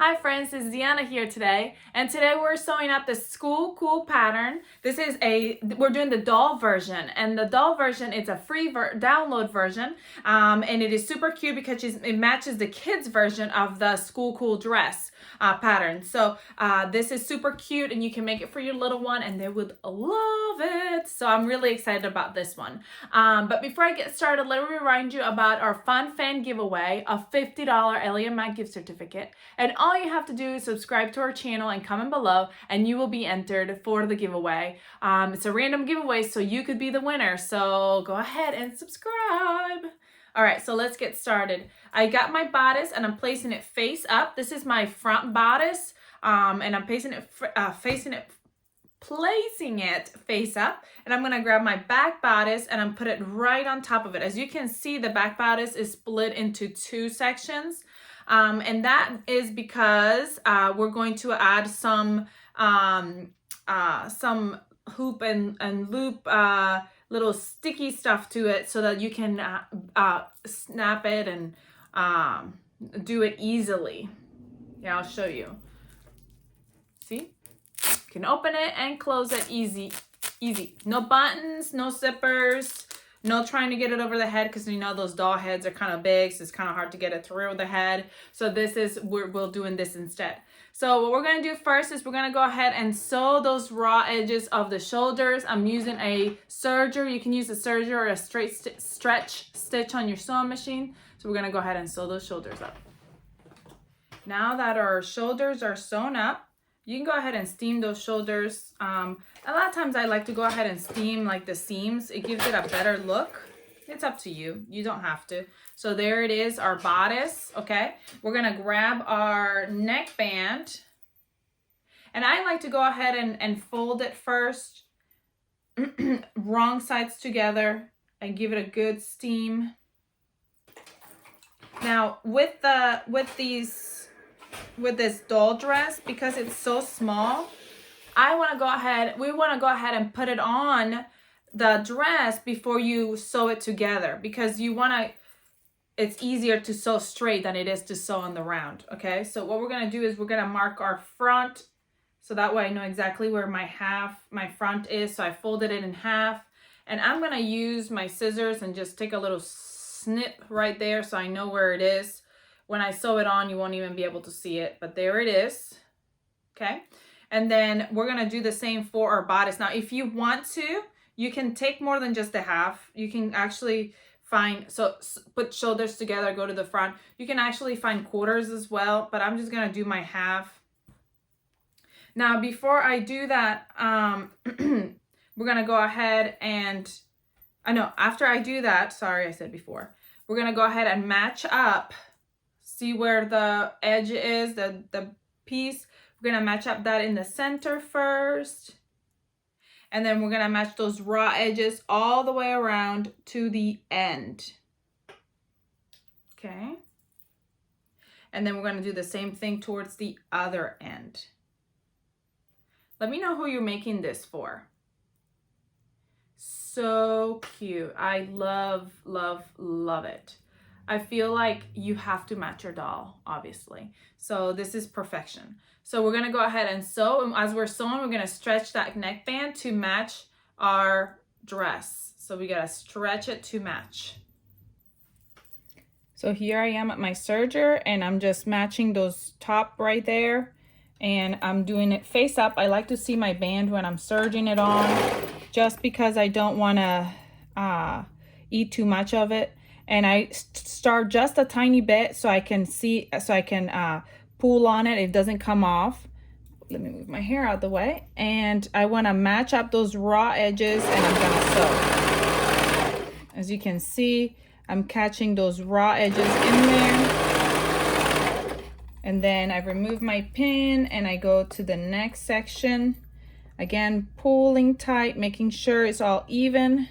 Hi friends, this is Deanna here today, and today we're sewing up the School Cool pattern. We're doing the doll version, and the doll version is a free download version, and it is super cute because it matches the kids version of the School Cool dress pattern. So this is super cute, and you can make it for your little one, and they would love it. So I'm really excited about this one. But before I get started, let me remind you about our fun fan giveaway, a $50 Ellie and Matt gift certificate. And all you have to do is subscribe to our channel and comment below, and you will be entered for the giveaway. It's a random giveaway, so you could be the winner. So go ahead and subscribe. All right, so let's get started. I got my bodice and I'm placing it face up. This is my front bodice, and I'm placing it face up, and I'm gonna grab my back bodice and I'm put it right on top of it. As you can see, the back bodice is split into two sections, and that is because we're going to add some hoop and loop little sticky stuff to it so that you can snap it and do it easily. Yeah, I'll show you. See? You can open it and close it easy. No buttons, no zippers, no trying to get it over the head, because you know those doll heads are kind of big, so it's kind of hard to get it through the head. So we're doing this instead. So what we're going to do first is we're going to go ahead and sew those raw edges of the shoulders. I'm using a serger. You can use a serger or a straight stretch stitch on your sewing machine. So we're going to go ahead and sew those shoulders up. Now that our shoulders are sewn up, you can go ahead and steam those shoulders. A lot of times I like to go ahead and steam like the seams. It gives it a better look. It's up to you. You don't have to. So there it is, our bodice, okay? We're gonna grab our neckband. And I like to go ahead and fold it first, wrong sides together, and give it a good steam. Now with this doll dress, because it's so small, we want to go ahead and put it on the dress before you sew it together, because it's easier to sew straight than it is to sew on the round. Okay, so what we're going to do is we're going to mark our front, so that way I know exactly where my front is. So I folded it in half, and I'm going to use my scissors and just take a little snip right there so I know where it is. When I sew it on, you won't even be able to see it, but there it is. Okay, and then we're gonna do the same for our bodice. Now, if you want to, you can take more than just a half. You can actually put shoulders together, go to the front. You can actually find quarters as well, but I'm just gonna do my half. Now, before I do that, we're gonna go ahead and, after I do that, sorry, I said before, we're gonna go ahead and match up. See where the edge is, the piece. We're gonna match up that in the center first. And then we're gonna match those raw edges all the way around to the end. Okay. And then we're gonna do the same thing towards the other end. Let me know who you're making this for. So cute. I love, love, love it. I feel like you have to match your doll, obviously. So this is perfection. So we're gonna go ahead and sew. And as we're sewing, we're gonna stretch that neckband to match our dress. So we gotta stretch it to match. So here I am at my serger, and I'm just matching those top right there. And I'm doing it face up. I like to see my band when I'm serging it on, just because I don't wanna eat too much of it. And I start just a tiny bit so I can pull on it. It doesn't come off. Let me move my hair out of the way. And I want to match up those raw edges, and I'm going to sew. As you can see, I'm catching those raw edges in there. And then I remove my pin and I go to the next section. Again, pulling tight, making sure it's all even.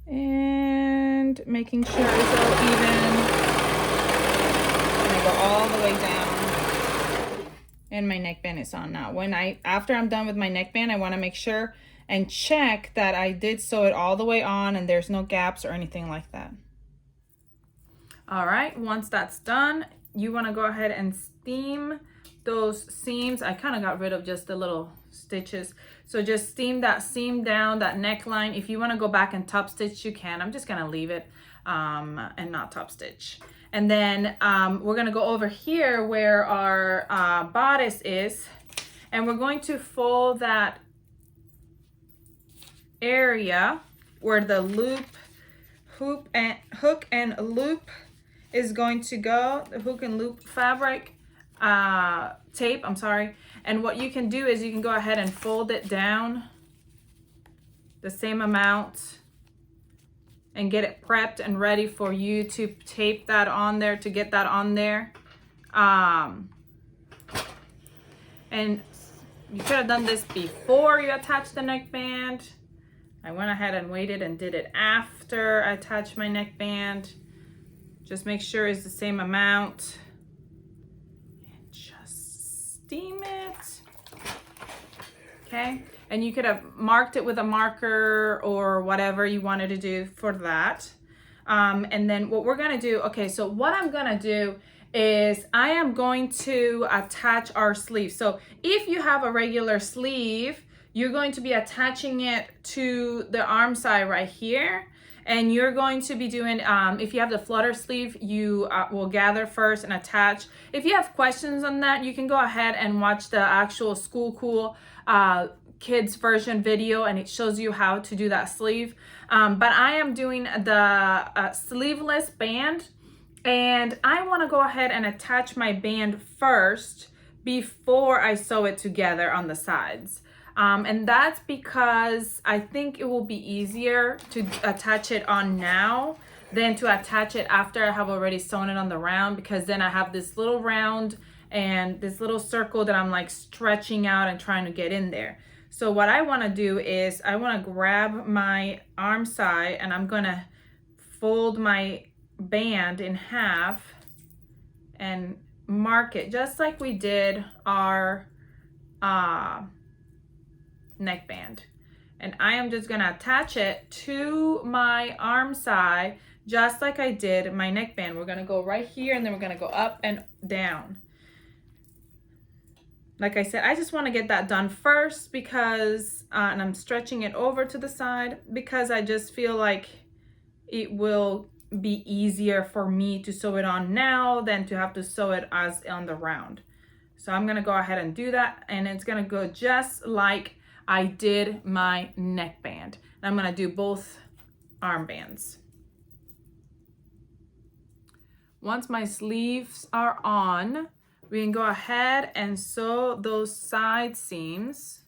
And making sure it's all even. And I go all the way down. And my neckband is on now. After I'm done with my neckband, I want to make sure and check that I did sew it all the way on and there's no gaps or anything like that. All right, once that's done, you want to go ahead and steam those seams. I kind of got rid of just the little stitches. So just steam that seam down, that neckline. If you want to go back and top stitch, you can. I'm just going to leave it and not top stitch. And then we're going to go over here where our bodice is, and we're going to fold that area where the hook and loop is going to go, the hook and loop fabric tape, I'm sorry. And what you can do is you can go ahead and fold it down the same amount and get it prepped and ready for you to tape that on there, to get that on there. And you could have done this before you attach the neckband. I went ahead and waited and did it after I attached my neckband. Just make sure it's the same amount. And just steam it. Okay, and you could have marked it with a marker or whatever you wanted to do for that. And then what we're gonna do, okay, so what I'm gonna do is I am going to attach our sleeve. So if you have a regular sleeve, you're going to be attaching it to the arm side right here. And you're going to be doing, if you have the flutter sleeve, you will gather first and attach. If you have questions on that, you can go ahead and watch the actual School Cool kids version video, and it shows you how to do that sleeve. But I am doing the sleeveless band, and I want to go ahead and attach my band first before I sew it together on the sides. And that's because I think it will be easier to attach it on now than to attach it after I have already sewn it on the round, because then I have this little round and this little circle that I'm like stretching out and trying to get in there. So what I want to do is I want to grab my arm side and I'm going to fold my band in half and mark it just like we did our neckband. And I am just going to attach it to my arm side just like I did my neckband. We're going to go right here and then we're going to go up and down. Like I said, I just want to get that done first because, and I'm stretching it over to the side because I just feel like it will be easier for me to sew it on now than to have to sew it as on the round. So I'm going to go ahead and do that, and it's going to go just like I did my neckband. And I'm going to do both armbands. Once my sleeves are on, we can go ahead and sew those side seams.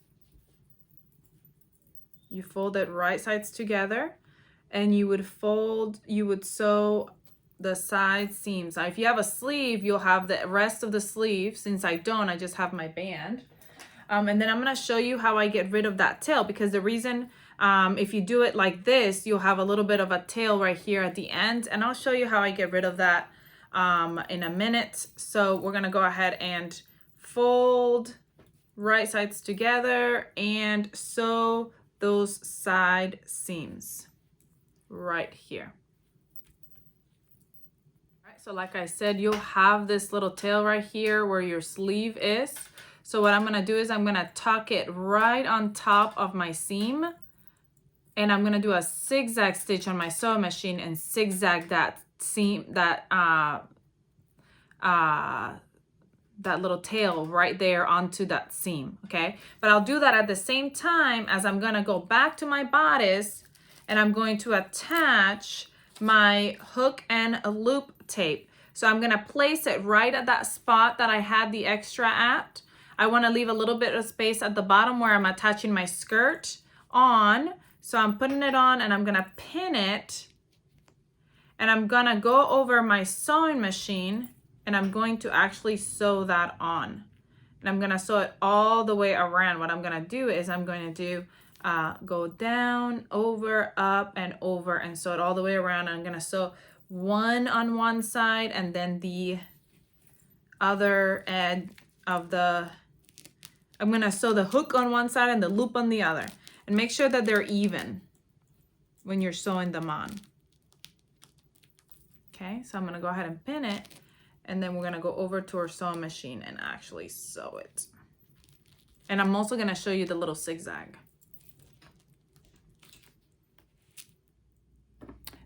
You fold it right sides together, and you would sew the side seams. Now, if you have a sleeve, you'll have the rest of the sleeve. Since I don't, I just have my band. And then I'm going to show you how I get rid of that tail, because the reason, if you do it like this, you'll have a little bit of a tail right here at the end, and I'll show you how I get rid of that in a minute. So we're going to go ahead and fold right sides together and sew those side seams right here. All right, so like I said, you'll have this little tail right here where your sleeve is. So what I'm going to do is I'm going to tuck it right on top of my seam, and I'm going to do a zigzag stitch on my sewing machine and zigzag that seam, that little tail right there onto that seam. Okay, but I'll do that at the same time as I'm going to go back to my bodice, and I'm going to attach my hook and loop tape. So I'm going to place it right at that spot that I had the extra at. I want to leave a little bit of space at the bottom where I'm attaching my skirt on. So I'm putting it on, and I'm going to pin it, and I'm going to go over my sewing machine, and I'm going to actually sew that on. And I'm going to sew it all the way around. What I'm going to do is I'm going to do go down, over, up, and over, and sew it all the way around. I'm going to sew one on one side and then the other end of the, I'm going to sew the hook on one side and the loop on the other, and make sure that they're even when you're sewing them on. Okay, so I'm gonna go ahead and pin it, and then we're gonna go over to our sewing machine and actually sew it. And I'm also gonna show you the little zigzag.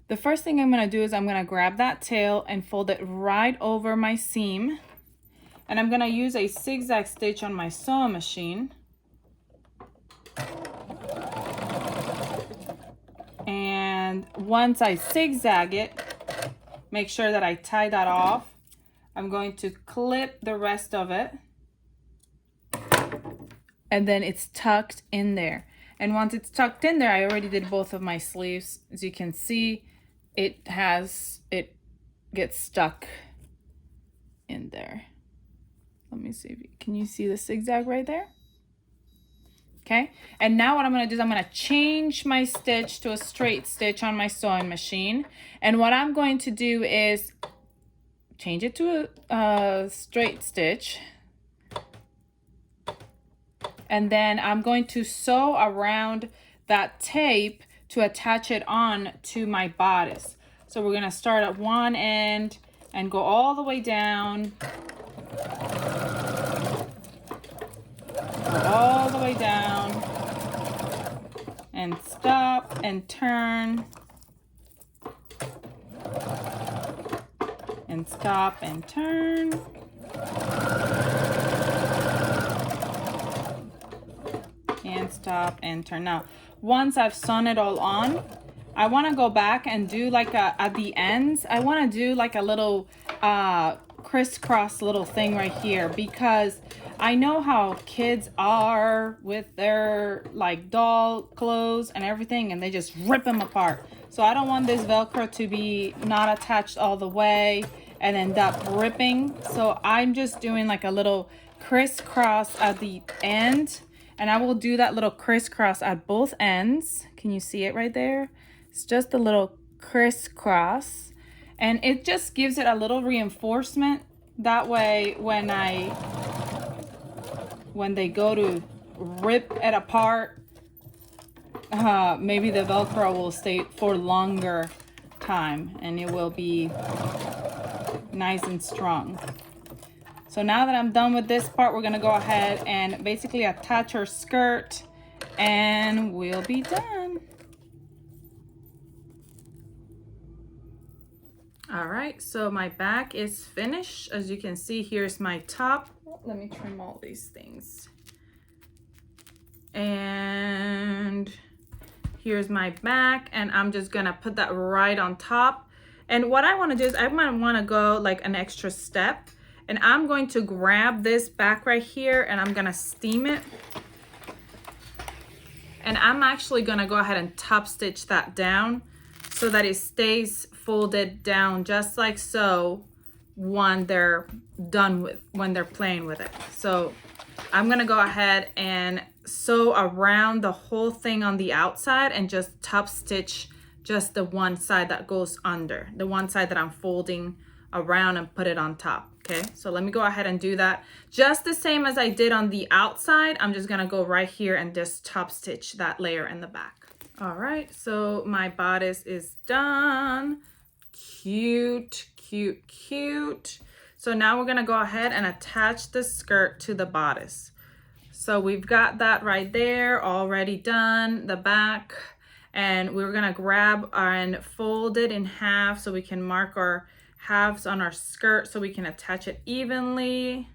The first thing I'm gonna do is I'm gonna grab that tail and fold it right over my seam. And I'm gonna use a zigzag stitch on my sewing machine. And once I zigzag it, make sure that I tie that off. I'm going to clip the rest of it. And then it's tucked in there. And once it's tucked in there, I already did both of my sleeves. As you can see, it gets stuck in there. Let me see, can you see the zigzag right there? Okay, and now what I'm gonna do is I'm gonna change my stitch to a straight stitch on my sewing machine. And what I'm going to do is change it to a straight stitch. And then I'm going to sew around that tape to attach it on to my bodice. So we're gonna start at one end and go all the way down. All the way down. And stop and turn. And stop and turn. And stop and turn. Now, once I've sewn it all on, I want to go back and do like at the ends, I want to do like a little crisscross little thing right here, because I know how kids are with their like doll clothes and everything, and they just rip them apart. So I don't want this Velcro to be not attached all the way and end up ripping. So I'm just doing like a little crisscross at the end. And I will do that little crisscross at both ends. Can you see it right there? It's just a little crisscross. And it just gives it a little reinforcement. That way when they go to rip it apart, maybe the Velcro will stay for longer time and it will be nice and strong. So now that I'm done with this part, we're gonna go ahead and basically attach our skirt and we'll be done. All right, so my back is finished. As you can see, here's my top. Let me trim all these things. And here's my back, and I'm just gonna put that right on top. And what I wanna do is I might wanna go like an extra step. And I'm going to grab this back right here and I'm gonna steam it. And I'm actually gonna go ahead and top stitch that down so that it stays folded down just like so when they're playing with it. So I'm gonna go ahead and sew around the whole thing on the outside and just top stitch just the one side that goes under, the one side that I'm folding around and put it on top. Okay, so let me go ahead and do that just the same as I did on the outside. I'm just gonna go right here and just top stitch that layer in the back. All right, so my bodice is done. Cute, cute, cute. So now we're gonna go ahead and attach the skirt to the bodice. So we've got that right there already done, the back, and we're gonna grab and fold it in half so we can mark our halves on our skirt so we can attach it evenly.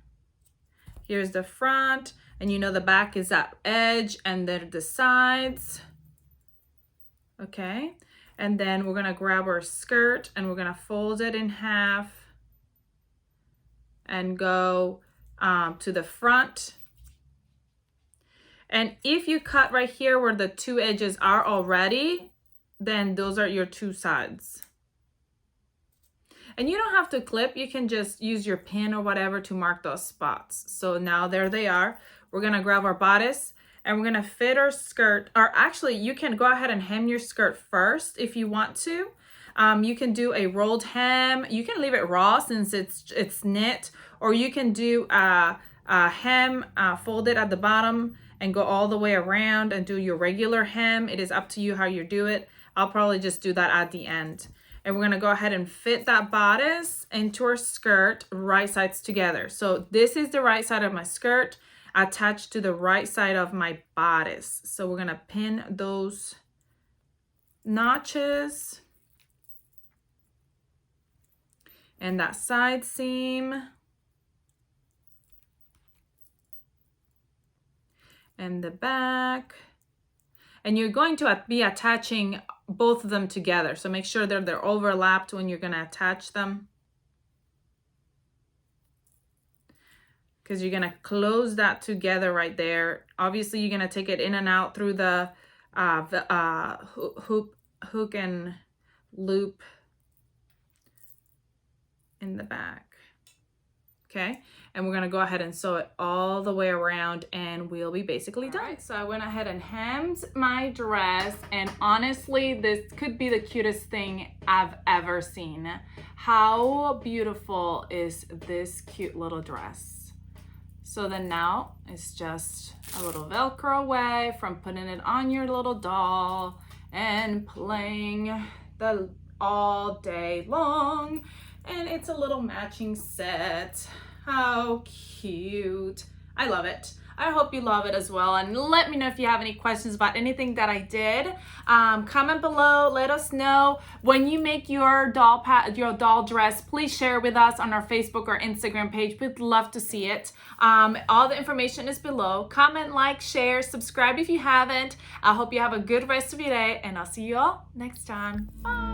Here's the front, and you know the back is that edge and then the sides. Okay, and then we're gonna grab our skirt and we're gonna fold it in half and go to the front. And if you cut right here where the two edges are already, then those are your two sides. And you don't have to clip, you can just use your pin or whatever to mark those spots. So now there they are. We're gonna grab our bodice and we're gonna fit our skirt, or actually you can go ahead and hem your skirt first if you want to. You can do a rolled hem, you can leave it raw since it's knit, or you can do a hem, fold it at the bottom and go all the way around and do your regular hem. It is up to you how you do it. I'll probably just do that at the end. And we're gonna go ahead and fit that bodice into our skirt, right sides together. So this is the right side of my skirt attached to the right side of my bodice. So we're gonna pin those notches and that side seam and the back. And you're going to be attaching both of them together. So make sure that they're overlapped when you're going to attach them. Because you're going to close that together right there. Obviously, you're going to take it in and out through the hook and loop in the back. Okay, and we're gonna go ahead and sew it all the way around and we'll be basically done. Right, so I went ahead and hemmed my dress, and honestly, this could be the cutest thing I've ever seen. How beautiful is this cute little dress? So then now it's just a little Velcro away from putting it on your little doll and playing all day long. And it's a little matching set. How cute. I love it. I hope you love it as well. And let me know if you have any questions about anything that I did. Comment below. Let us know when you make your doll dress. Please share with us on our Facebook or Instagram page. We'd love to see it. All the information is below. Comment, like, share, subscribe if you haven't. I hope you have a good rest of your day, and I'll see you all next time. Bye.